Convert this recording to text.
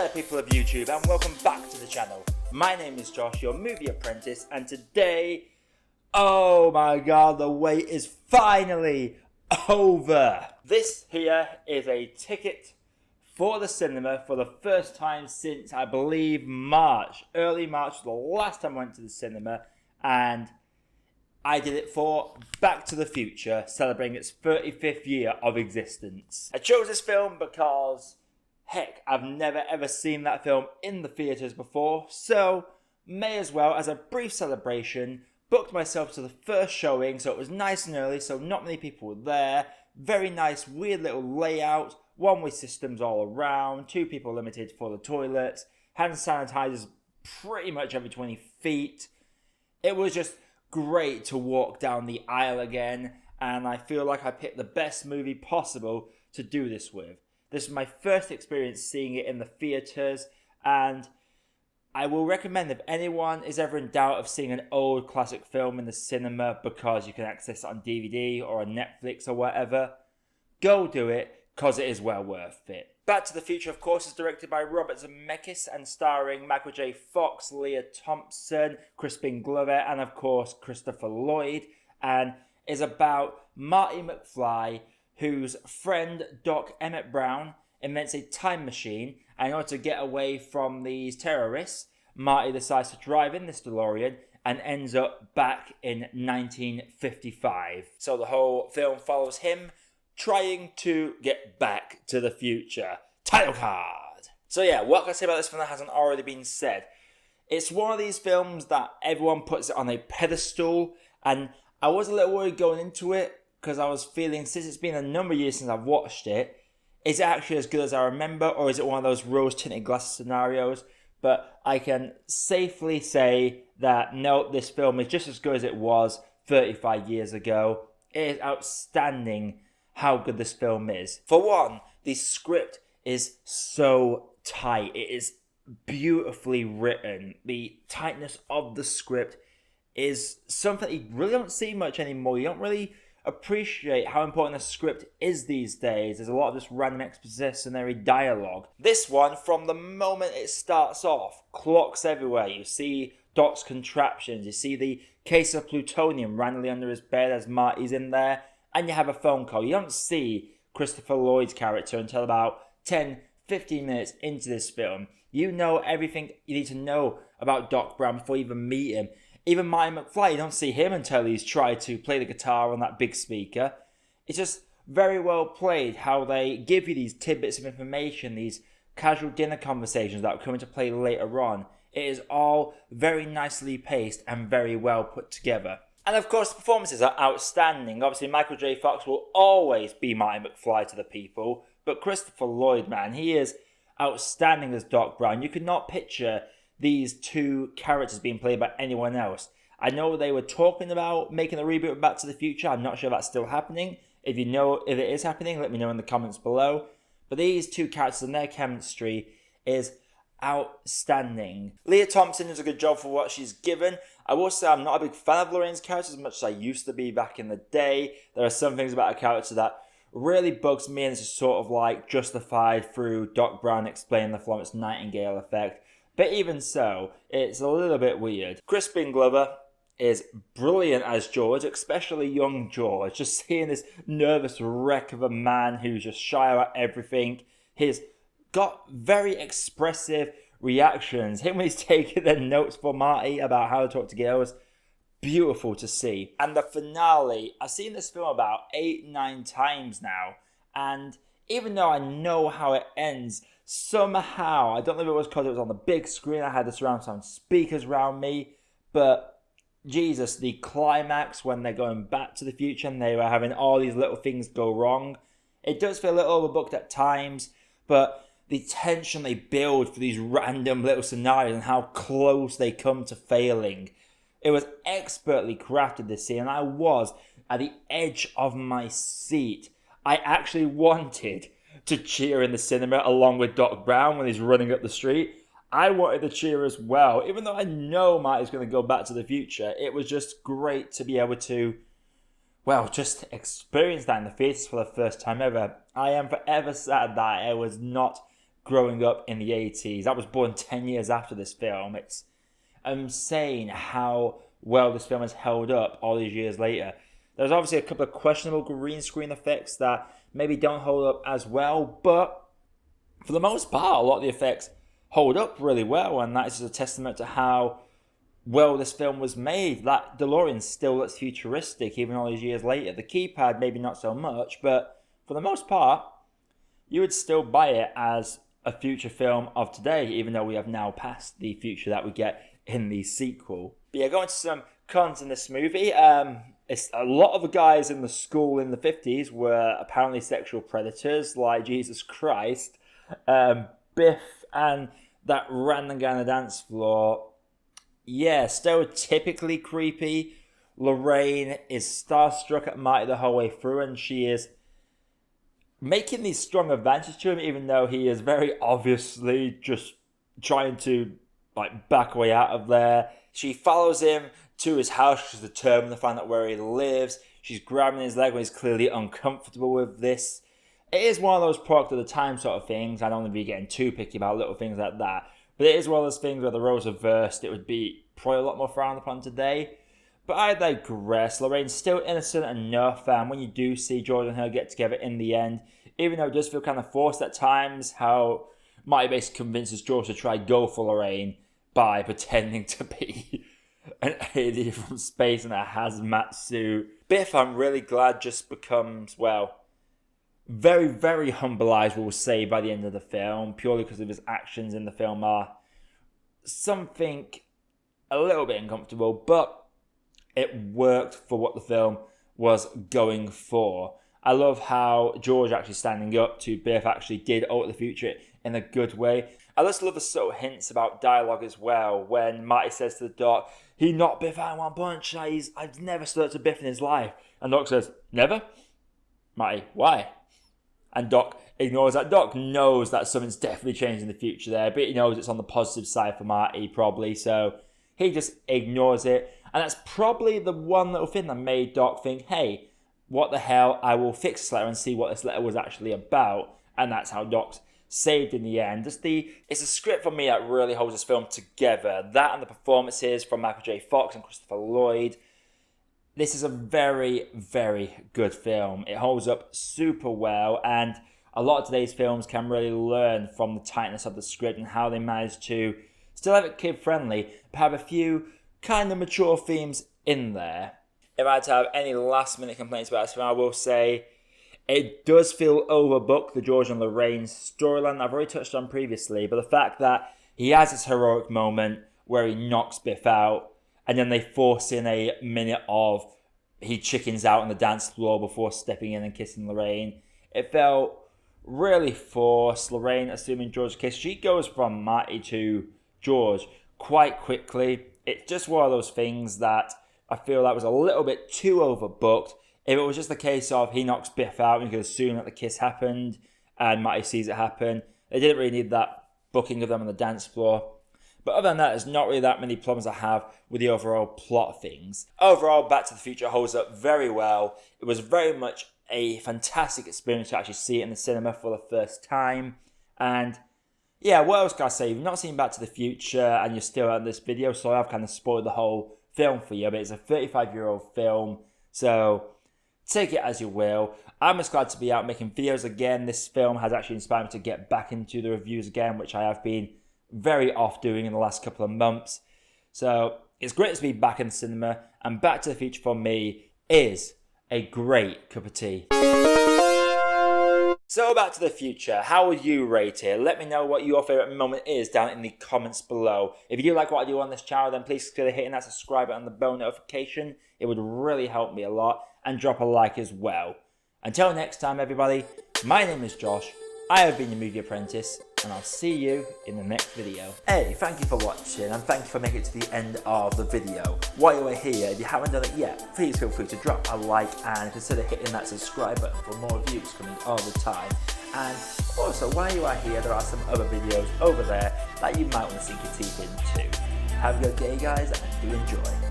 Hello people of YouTube and welcome back to the channel. My name is Josh, your Movie Apprentice, and today, oh my god, the wait is finally over. This here is a ticket for the cinema for the first time since, I believe, early March, the last time I went to the cinema, and I did it for Back to the Future, celebrating its 35th year of existence. I chose this film because, heck, I've never ever seen that film in the theatres before, so may as well, as a brief celebration, booked myself to the first showing, so it was nice and early, so not many people were there. Very nice, weird little layout, one-way systems all around, 2 people limited for the toilets, hand sanitizers pretty much every 20 feet. It was just great to walk down the aisle again, and I feel like I picked the best movie possible to do this with. This is my first experience seeing it in the theatres, and I will recommend if anyone is ever in doubt of seeing an old classic film in the cinema because you can access it on DVD or on Netflix or whatever, go do it because it is well worth it. Back to the Future, of course, is directed by Robert Zemeckis and starring Michael J. Fox, Leah Thompson, Crispin Glover, and of course Christopher Lloyd, and is about Marty McFly, whose friend Doc Emmett Brown invents a time machine, and in order to get away from these terrorists, Marty decides to drive in this DeLorean and ends up back in 1955. So the whole film follows him trying to get back to the future. Title card! So yeah, what can I say about this film that hasn't already been said? It's one of these films that everyone puts it on a pedestal, and I was a little worried going into it because I was feeling, since it's been a number of years since I've watched it, is it actually as good as I remember, or is it one of those rose-tinted glasses scenarios? But I can safely say that no, this film is just as good as it was 35 years ago. It is outstanding how good this film is. For one, the script is so tight. It is beautifully written. The tightness of the script is something you really don't see much anymore. You don't really appreciate how important a script is these days. There's a lot of just random expositionary dialogue. This one, from the moment it starts off, clocks everywhere. You see Doc's contraptions. You see the case of plutonium randomly under his bed as Marty's in there. And you have a phone call. You don't see Christopher Lloyd's character until about 10-15 minutes into this film. You know everything you need to know about Doc Brown before you even meet him. Even Marty McFly, you don't see him until he's tried to play the guitar on that big speaker. It's just very well played how they give you these tidbits of information, these casual dinner conversations that will come into play later on. It is all very nicely paced and very well put together. And of course, the performances are outstanding. Obviously, Michael J. Fox will always be Marty McFly to the people. But Christopher Lloyd, man, he is outstanding as Doc Brown. You could not picture these 2 characters being played by anyone else. I know they were talking about making a reboot of Back to the Future. I'm not sure if that's still happening. If you know if it is happening, let me know in the comments below. But these 2 characters and their chemistry is outstanding. Leah Thompson does a good job for what she's given. I will say I'm not a big fan of Lorraine's character as much as I used to be back in the day. There are some things about her character that really bugs me, and it's just sort of like justified through Doc Brown explaining the Florence Nightingale effect. But even so, it's a little bit weird. Crispin Glover is brilliant as George, especially young George. Just seeing this nervous wreck of a man who's just shy about everything. He's got very expressive reactions. Him when he's taking the notes for Marty about how to talk to girls. Beautiful to see. And the finale, I've seen this film about 8-9 times now. And even though I know how it ends, somehow, I don't know if it was because it was on the big screen, I had the surround sound speakers around me, but Jesus, the climax when they're going back to the future and they were having all these little things go wrong, it does feel a little overbooked at times, but the tension they build for these random little scenarios and how close they come to failing, it was expertly crafted, this scene, and I was at the edge of my seat. I actually wanted to cheer in the cinema along with Doc Brown when he's running up the street. I wanted to cheer as well, even though I know Marty's going to go back to the future. It was just great to be able to, well, just experience that in the theatres for the first time ever. I am forever sad that I was not growing up in the 80s. I was born 10 years after this film. It's insane how well this film has held up all these years later. There's obviously a couple of questionable green screen effects that maybe don't hold up as well, but for the most part, a lot of the effects hold up really well, and that is just a testament to how well this film was made. That DeLorean still looks futuristic even all these years later. The keypad maybe not so much, but for the most part, you would still buy it as a future film of today, even though we have now passed the future that we get in the sequel. But yeah, going to some cons in this movie. It's a lot of the guys in the school in the 50s were apparently sexual predators, like Jesus Christ. Biff and that random guy on the dance floor, yeah, stereotypically creepy. Lorraine is starstruck at Marty the whole way through, and she is making these strong advances to him, even though he is very obviously just trying to back away out of there. She follows him to his house. She's determined to find out where he lives. She's grabbing his leg when he's clearly uncomfortable with this. It is one of those product of the time sort of things. I don't want to be getting too picky about little things like that. But it is one of those things where the roles reversed. It would be probably a lot more frowned upon today. But I digress. Lorraine's still innocent enough. And when you do see George and her get together in the end, even though it does feel kind of forced at times, how Marty basically convinces George to try go for Lorraine by pretending to be an alien from space in a hazmat suit. Biff, I'm really glad, just becomes, well, very, very humble eyes, we'll say, by the end of the film, purely because of his actions in the film are something a little bit uncomfortable, but it worked for what the film was going for. I love how George actually standing up to Biff actually did alter the future in a good way. I just love the subtle hints about dialogue as well, when Marty says to the Doc, he knocked Biff out in one punch, I've never stood up to Biff in his life. And Doc says, never? Marty, why? And Doc ignores that. Doc knows that something's definitely changed in the future there, but he knows it's on the positive side for Marty, probably, so he just ignores it. And that's probably the one little thing that made Doc think, hey, what the hell, I will fix this letter and see what this letter was actually about. And that's how Doc's saved in the end. It's a script for me that really holds this film together. That and the performances from Michael J. Fox and Christopher Lloyd. This is a very, very good film. It holds up super well, and a lot of today's films can really learn from the tightness of the script and how they manage to still have it kid-friendly, but have a few kind of mature themes in there. If I had to have any last-minute complaints about this film, I will say it does feel overbooked, the George and Lorraine storyline I've already touched on previously, but the fact that he has this heroic moment where he knocks Biff out, and then they force in a minute of he chickens out on the dance floor before stepping in and kissing Lorraine. It felt really forced. Lorraine, assuming George's kiss, she goes from Marty to George quite quickly. It's just one of those things that I feel that was a little bit too overbooked. If it was just the case of he knocks Biff out and you could assume that the kiss happened and Marty sees it happen, they didn't really need that booking of them on the dance floor. But other than that, there's not really that many problems I have with the overall plot of things. Overall, Back to the Future holds up very well. It was very much a fantastic experience to actually see it in the cinema for the first time. And yeah, what else can I say? If you've not seen Back to the Future and you're still on this video, so I've kind of spoiled the whole film for you, but it's a 35-year-old film, so take it as you will. I'm just glad to be out making videos again. This film has actually inspired me to get back into the reviews again, which I have been very off doing in the last couple of months. So it's great to be back in the cinema, and Back to the Future for me is a great cup of tea. So Back to the Future, how would you rate it? Let me know what your favourite moment is down in the comments below. If you do like what I do on this channel, then please consider hitting that subscribe button and the bell notification. It would really help me a lot, and drop a like as well. Until next time everybody, my name is Josh, I have been your Movie Apprentice, and I'll see you in the next video. Hey, thank you for watching, and thank you for making it to the end of the video. While you are here, if you haven't done it yet, please feel free to drop a like and consider hitting that subscribe button for more views coming all the time. And also, while you are here, there are some other videos over there that you might want to sink your teeth into. Have a good day guys, and do enjoy.